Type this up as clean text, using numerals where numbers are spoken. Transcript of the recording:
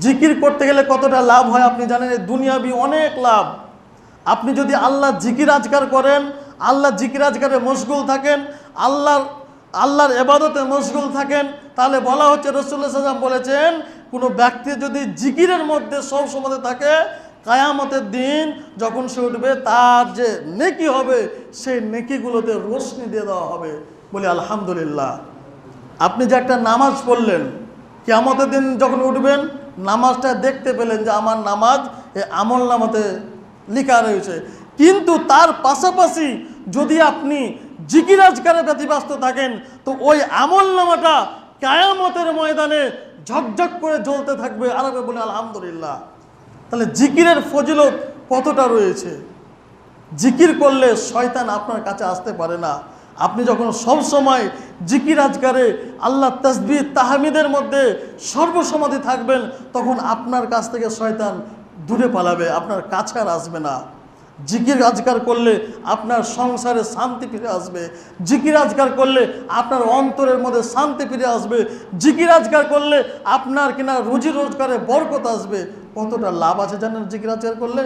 জিকির করতে গেলে কতটা লাভ হয় আপনি জানেন? দুনিয়াবি অনেক লাভ। আপনি যদি আল্লাহ জিকির আজকার করেন, আল্লাহ জিকির আজকারে মশগুল থাকেন, আল্লাহর ইবাদতে মশগুল থাকেন, তাহলে বলা হচ্ছে, রাসূলুল্লাহ সাল্লাল্লাহু আলাইহি ওয়াসাল্লাম বলেছেন, কোনো ব্যক্তি যদি জিকিরের মধ্যে সব সময় থাকে, কিয়ামতের দিন যখন সে উঠবে, তার যে নেকি হবে সেই নেকিগুলোতে রোশনি দিয়ে দেওয়া হবে। বলি আলহামদুলিল্লাহ। আপনি যে একটা নামাজ পড়লেন, কিয়ামতের দিন যখন উঠবেন, নামাজটা দেখতে পেলেন যে আমার নামাজ এই আমল নামাতে লেখা রয়েছে। কিন্তু তার পাশাপাশি যদি আপনি জিকির আজকারে ব্যতিব্যস্ত থাকেন, তো ওই আমল নামাটা কিয়ামতের ময়দানে ঝকঝক করে জ্বলতে থাকবে। আরবে বলে আলহামদুলিল্লাহ। তাহলে জিকিরের ফজিলত কতটা রয়েছে। জিকির করলে শয়তান আপনার কাছে আসতে পারে না। আপনি যখন সব সময় জিকির আজকারে আল্লাহ তাসবিহ তাহমিদের মধ্যে সর্বসমাধি থাকবেন, তখন আপনার কাছ থেকে শয়তান দূরে পালাবে, আপনার কাছে আর আসবে না। জিকির আজকার করলে আপনার সংসারে শান্তি ফিরে আসবে। জিকির আজকার করলে আপনার অন্তরের মধ্যে শান্তি ফিরে আসবে। জিকির আজকার করলে আপনার কিনা রুজি রোজগারে বরকত আসবে। কতটা লাভ আছে জানেন জিকির আজকার করলে?